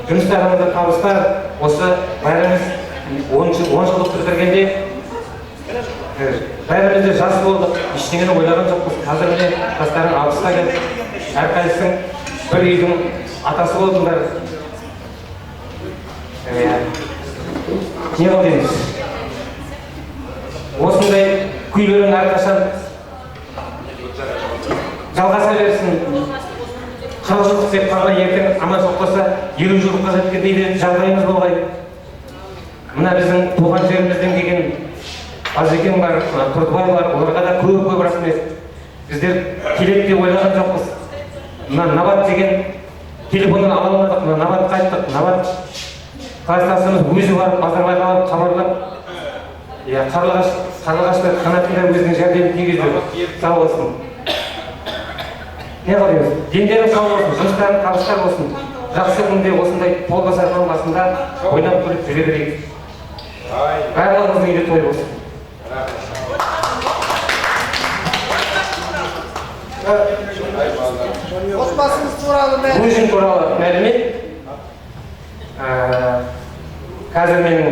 жұмыстарыңызда табыстар. Осы бәріміз 10 жылдық бітіргенде бәріміз де жас болдық, ештеңені ойлаған жоқпыз. Қазір міне жастарың 60-қа келді. Әрқайсың бір үйдің атасы болдыңдар. Не қылдыңыз? Осындай күйлерің әрқашан жалғаса берсін. 40 жылдық деп қалған ертең аманшылық болса 50 жылдыққа жеткендей де жағдайымыз болғай. Мына біздің туған жерімізден келген Азекең бар, Тұрдыбай бар, оларға да көп рахмет. Біздер келеді деп ойлаған жоқпыз. Мына Набат деген телефондан ала алмадық, мына Набатқа айттық. Набат кластасымыз өзі барып Базарбайға алып хабарлап, Қарлығашты қанатында өзінің жәрдемін тигізді. Сау болсын. Не қылдыңыз? Дендерің сау болсын, жұмыстарың табыстар болсын. Жақсы күнде осындай толға сайқаның басында ойнап күліп жүре берейік. Барлығымыздың үйде той болсын. Отбасыңыз туралы мәлімет. Өзім туралы мәлімет. Қазір менің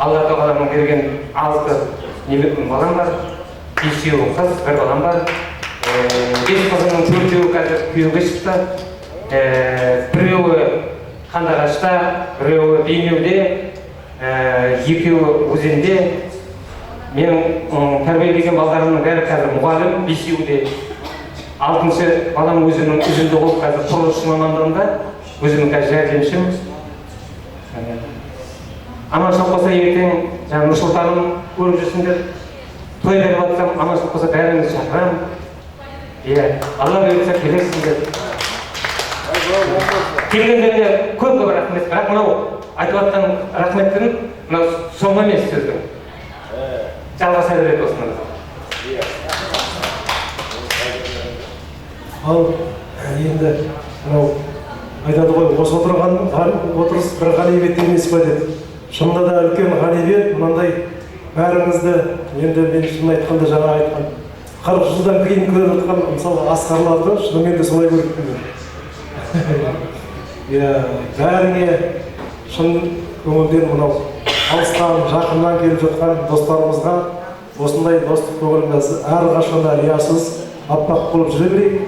Алла тағаланың берген 6 балам бар. 5 қыз, 1 балам бар. 5 қызымның 4-еуі қазір күйеуге шықты. 1-еуі Қандыағашта, 1-еуі Бейнеуде, 2-еуі Өзенде. Менің тәрбиелеген балдарымның бәрі қазір мұғалім, 5-еуі де. 6-шы балам өзінің үзінді болып қазір құрылысшы мамандығында, өзінің қазір жәрдемшім. Аманшылық болса ертең Нұрсұлтаным көріп жүрсіңдер. Той беріп атсам, аманшылық болса бәріңізді шақырамын. Алла бұйыртса келесіңдер. Келгендеріне көп рахмет. Бірақ мынау айтып жатқан рахметтерін мынау соңғы емес сөздің. Жалғаса береді осының. Ал енді айтады ғой, осы отырған отырыс бір ғанибет емес па деді. Шынында да үлкен ғанибет, мынандай бәріңізді, енді мен шын айтқанда жаңа айтқан 40 жылдан кейін көріп жатқан мысалы Асқарларды шынымен де солай көріп келдім. Бәріңе шын көңілден мынау алыстан, жақыннан келіп жатқан достарымызға осындай достық көңіліміз әрқашанда риясыз аппақ болып жүре берейік.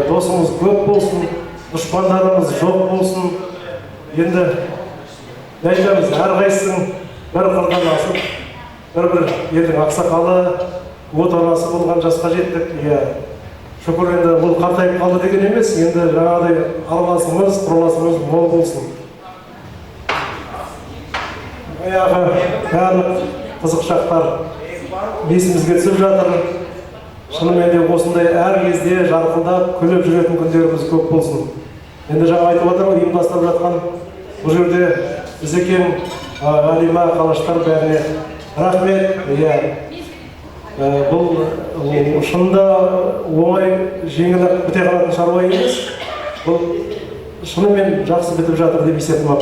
Досымыз көп болсын, дұшпандарымыз жоқ болсын. Енді айтамыз, әрқайсының бір қырдан асып, бір елдің ақсақалы, отанасы болған жасқа жеттік. Шүкір, енді бұл қартайып қалды деген емес, енді жаңағыдай араласымыз, құраласымыз мол болсын. Барлық қызық шақтар есімізге түсіп жатыр. Шынымен де осындай әр кезде жарқылдап, күліп жүретін күндеріміз көп болсын. Енді жаңа айтып отырмын, ұйымдастырып жатқан бұл жерде Азекең, Алима, Қалаштар бәріне рахмет. Бұл шынында оңай жеңіл біте қалатын шаруа емес. Бұл шынымен жақсы бітіп жатыр деп есептеймін.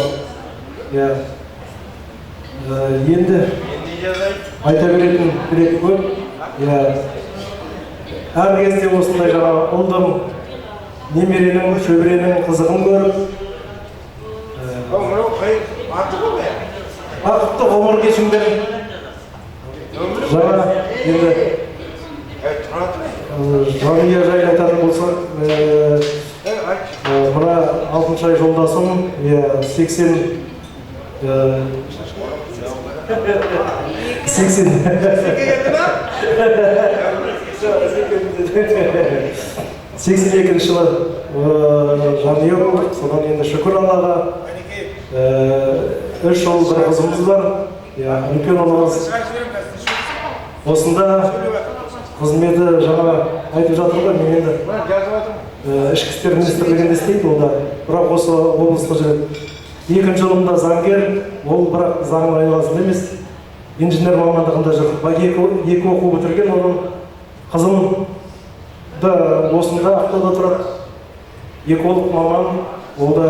Енді айта беретін керек көп. Әр кезде осындай жаңа ұлдың, немеренің, шөберенің қызығын көріп, бақытты ғұмыр кешіңдер. Жаңа енді жанұя жайлы айтатын болсақ, мына Алтыншай жолдасым 82 жылы жанұя болдық, содан енді шүкір Аллаға 3 жыл бір қызымыз бар. Үлкен ұлымыз осында қызметі жаңа айтып жатыр ғой, мен енді ішкі істер министрлігінде істейді, ол да, бірақ осы облыста жүреді. 2 жылымда заңгер, ол бірақ заңның айналасында емес, инженер мамандығында жүр. 2 оқу бітірген, оның қызым да осында Ақтауда тұрады. Эколог маман, ол да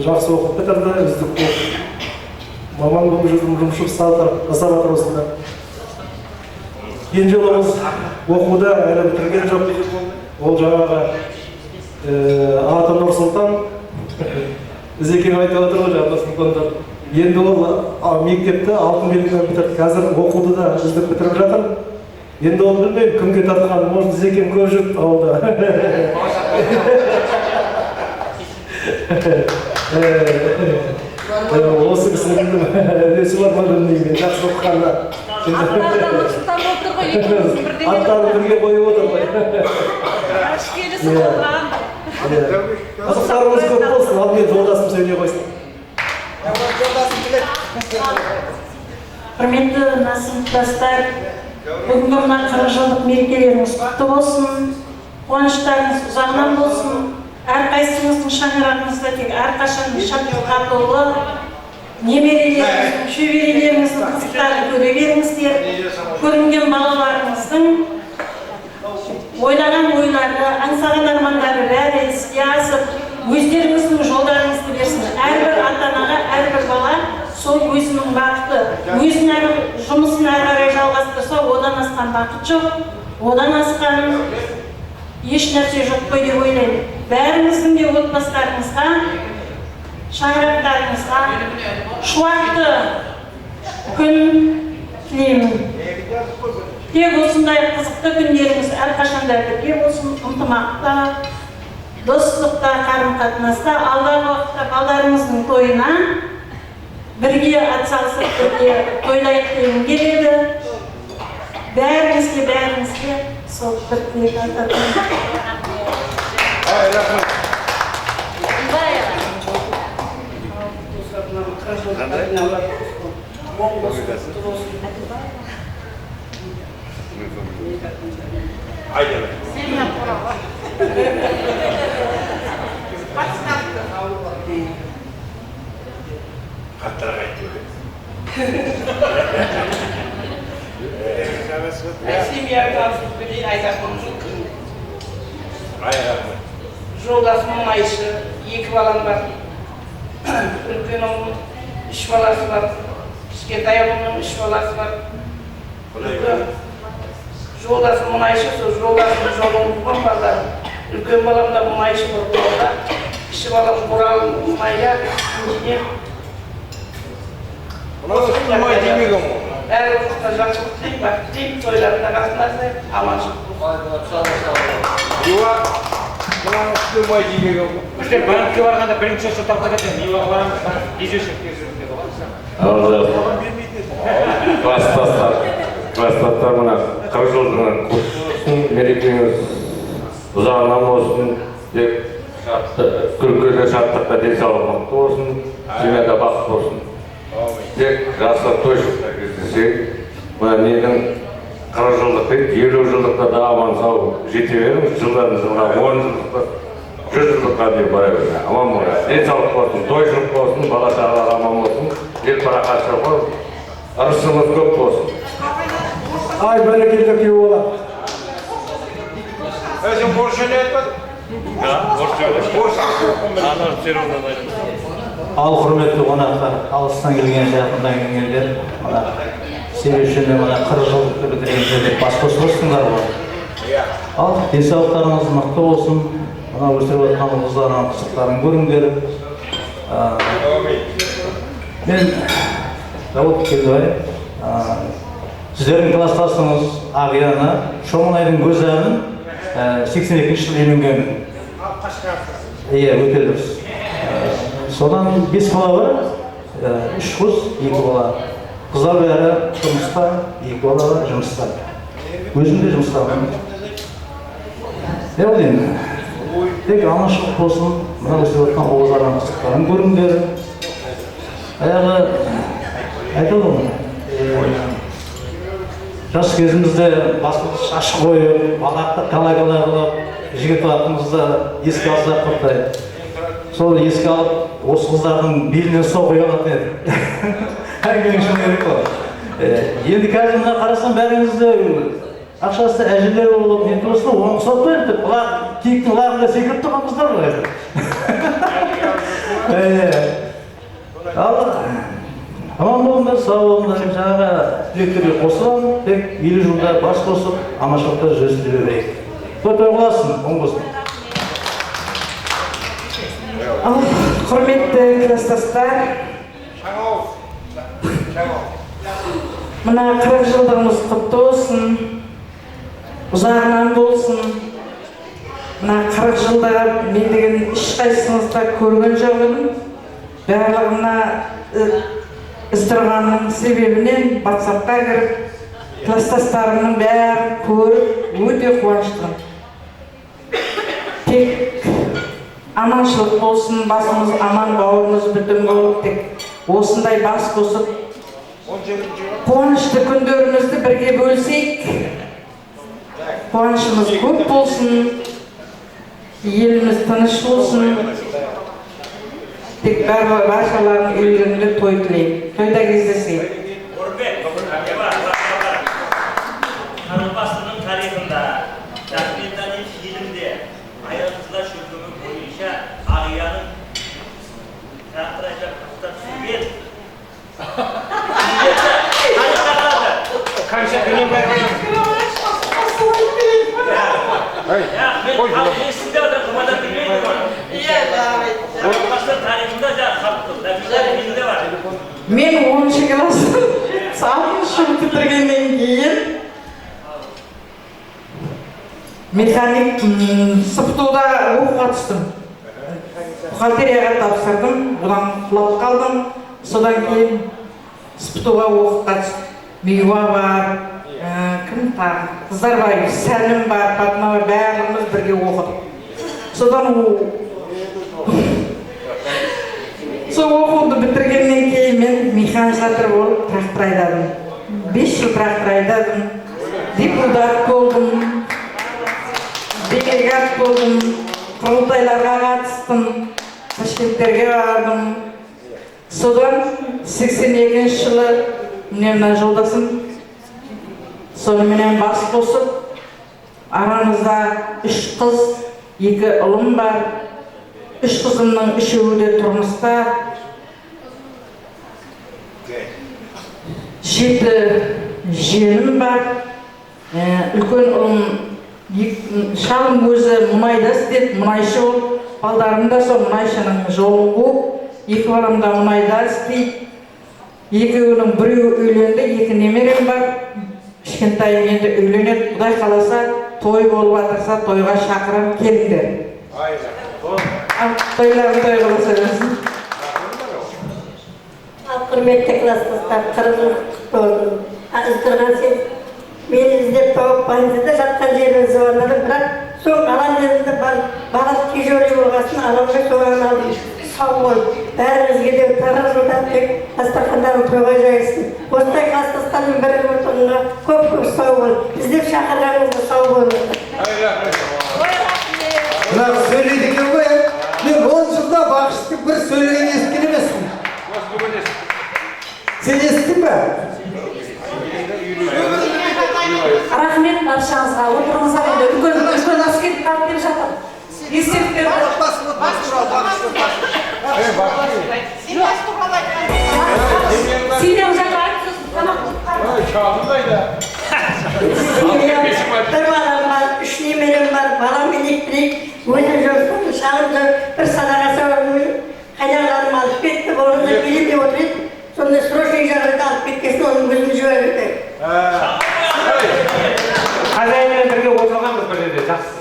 жақсы оқып бітірді, үздік маман болып жүрдім, жұмысшы жасап жатыр осында. Кенже ұлымыз оқуда әлі бітірген жоқ. Ол жаңағы аты Нұрсұлтан. Зекең айтып отыр ғой жаңағы Сұлтандар. Енді ол мектепті алтын белгімен бітірді. Қазір оқуды да үздік бітіріп жатыр. Енді ол білмеймін, кімге тартқан, может, Зекең көп жүрді ауылда. Осы кісіні білдім, үлесі бар ма білмеймін, жақсы оқығанда. Аттардан Нұрсұлтан болып тұр ғой, екеуміз бірдеңе. Аттарын бірге қойып отыр ғой. Әшкересі болған. Қызықтарымыз көп болсын, ал мен жолдасым сөйлей қойсын. Жолдасым келеді. Құрметті насыптастар, бүгінгі мына 40 жылдық мерекелеріңіз құтты болсын, қуаныштарыңыз ұзағынан болсын. Әрқайсыңыздың шаңырағыңызда тек әрқашан шаттыққа толы, немерелеріңіздің, шөберелеріңіздің қызықтарын көре беріңіздер. Көрінген балаларыңыздың ойлаған ойлары, аңсаған армандары бәрі іске асып, өздеріңіздің жолдарыңызды берсін. Әрбір ата-анаға, әрбір бала сол өзінің бақыты, өзінің жұмысын әрі қарай жалғастырса, одан асқан бақыт жоқ, одан асқан еш нәрсе жоқ қой деп ойлаймын. Бәріңіздің де отбасыларыңызға, шаңырақтарыңызға шуақты күн тілеймін. Тек осындай қызықты күндеріңіз әрқашанда бірге болсын, ынтымақта, достықта, қарым-қатынаста, алдағы уақытта балаларыңыздың тойына бірге атсалысып, бірге тойлайық дегім келеді. Бәріңізге сол бір тілек айтамын. Жолдасым мұнайшы, 2 балам бар. Үлкен ұлым 3 баласы бар. Кішкентай ұлымның 3 баласы бар. Жолдасым мұнайшы, сол жолдасым жолын бұған балдар. Үлкен балам да мұнайшы бір қолда. Кіші балам Бурал мұнайда, инженер. Мұнай демеген мұн. Әр ұлықта жақшылық дейм, бақыт дейм, тойларында қасындасы, аманшылық болсын. Мұнан ұстылмай демеген мұн. Бізде банкке барғанда бірінші осы тапқа кеткен, неуа барамыз, кезешіп кезіп класстастар мына 40 жылдығынан құтты болсын, мерекеңіз ұзағынан болсын, күлкіде шаттықта денсаулық мықты болсын, семьяда бақыт болсын. Тек жастар тойшылықта кездесек, мына ненің 40 жылдық дейді, 50 жылдықта да аман сау жете беріңіз, жылдан жылға 10 жылдықта, 100 жылдыққа дейін бара беріңіз. Аман болсын, денсаулық болсын, тойшылық болсын, бала шағалар аман болсын, ел парақатшы болсын, ырысымыз көп болсын. Ай, бәрекелді күйеу бола. Өзің орысша не айтпадың? Ал құрметті қонақтар, алыстан келген, жақындан келгендер, себепшіні 40 жылдықты бітірген деп бас қосылсыңдар ғой. Ал денсаулықтарыңыз мықты болсын, өсіріп отқан ұлдарының қызықтарын көріңдер. Мен Дауыт Келдібай, сіздердің класстасыңыз Ағияна, Шоңайдың көз әнін 82 жыл үйренген. Өте дұрыс. Содан 5 бала бар, 3 қыз, 2 бала. Қыздар бәрі жұмыста, 2 бала бар жұмыста. Өзім де жұмыстамын. Дейін, тек аманшылық болсын, мына өсіп отқан ұлдарының қызықтарын көріңдер. Аяғы айтылды ғой. Жас кезімізде басымыз шашы қойып, балақты кала-кала қылып, жігіт уақытымызда еске алсақ құртайды. Сол еске алып, осы қыздардың белінен соқи алатын еді. Әңгімен шын керек қой. Енді қазір мына қарасам бәріңізді ақшасы әжелер болып, енді осы оны соқпайды. Киіктің лағында секіріп тұрған қыздар ғой. Ал аман болыңдар, сау болыңдар, жаңағы түлектерге қосыламын, тек 50 жылда бас қосып, аманшылықта жүрістіре берейік. Той боласын, оң болсын. Құрметті кластастар, мына 40 жылдығымыз құтты болсын, ұзағынан болсын. Мына 40 жылда мен деген ешқайсыңызда көрген жоқпын. Барлығына іздірғанның себебінен WhatsApp-қа кіріп, кластастарымның бәрін көріп, өте қуаныштымын. Тек аманшылық болсын, басымыз аман, бауырымыз бүтін болып, тек осындай бас қосып, қуанышты күндерімізді бірге бөлсек, қуанышымыз көп болсын, еліміз тыныш болсын. Тек баршалардың үйлерінде той тілеймін. Тойда кездесейік. Қарабасының тарихында, документалды фильмде аяғымызға шөлгімі бойынша Ағияның трактор айдап қақтап жүрген. Қанша күннен бері Мен есімде адам қымадан білмейді ғой. Қарабастың тарихында қапты, документалды фильмде бар. Мен 10-шы класс 6-шы бітіргеннен кейін механик сыпытуда оқуға түстім. Бухгалтерияға тапсырдым, одан құлап қалдым. Содан кейін сыпытуға оқуға түстім. Миуа бар, кім тағы? Қыздар бар, Сәлім бар, Патма бар, бәріміз бірге оқыдық. Содан сол оқуды бітіргеннен кейін мен механизатор болып трактор айдадым. 5 жыл трактор айдадым. Депутат болдым. Делегат болдым. Құрылтайларға қатыстым. Ташкенттерге бардым. Содан 82 жылы мына жолдасым соныменен бас қосып, арамызда 3 қыз, 2 ұлым бар. 3 қызымның 3-і де тұрмыста. 7 желім бар. Үлкен ұлым шағым өзі мұнайда істеп, мұнайшы болып, балдарым да сол мұнайшының жолын қуып, 2 балам да мұнайда істейді. 2-інің біреуі үйленді, 2 немерем бар. Кішкентайым енді үйленеді, Құдай қаласа, той болып жатырса, тойға шақырып келіңдер. Тойларын той қыласа берсін. Құрметті кластастар, 40 жыл құтты болсын. Іздірған сен мені іздеп тауып бандыда жатқан жерін звондадым, бірақ сол алан жерінде балас тежеулі болғасын, аламға соған алдым. Сау бол, бәрімізге де 40 жылда тек дастархандарын тойға жайсын. Осындай кластастардың бірі отырғанға көп-көп сау бол. Іздеп шақырғаныңызға сау болыңыздар. Мына сөйлейді екен ғой, мен 10 жылда бақшты бір сөйлеген есткен емеспін. Сен естің бе? Рахмет баршаңызға, отырыңызға енді үлкен ас келіп қалып деп жатыр. Естеліктер бар. Сенен жаңа айтсыз, тамақ Bir balam var, 3 nemерем бар, балам электrik, өзім жұмыстың шағымды бір садаға сауырмын, қайдағыларым алып кетті, болғанда келем деп отыр еді, сонда срочный жағдайда алып кеткесін оның өзім жіберді. хозяинмен бірге отырғанбыз бір жерде, жақсы.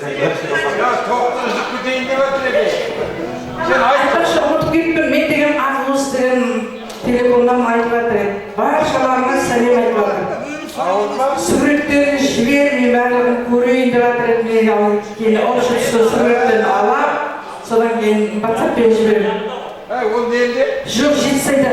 Тоқтызып кетейін деп отыр еді. Сен Айтпақшы ұмытып кеттім, мен деген Ақұлыс деген телефоннан айтып жатыр еді. Баршаларына сәлем айтып жатыр. Суреттерін жібер, мен барлығын көрейін деп жатыр еді. Мен кейін орысша суреттерін алам, содан кейін WhatsApp-пен жіберемін. ол не елде? Жоқ, Жетісайда.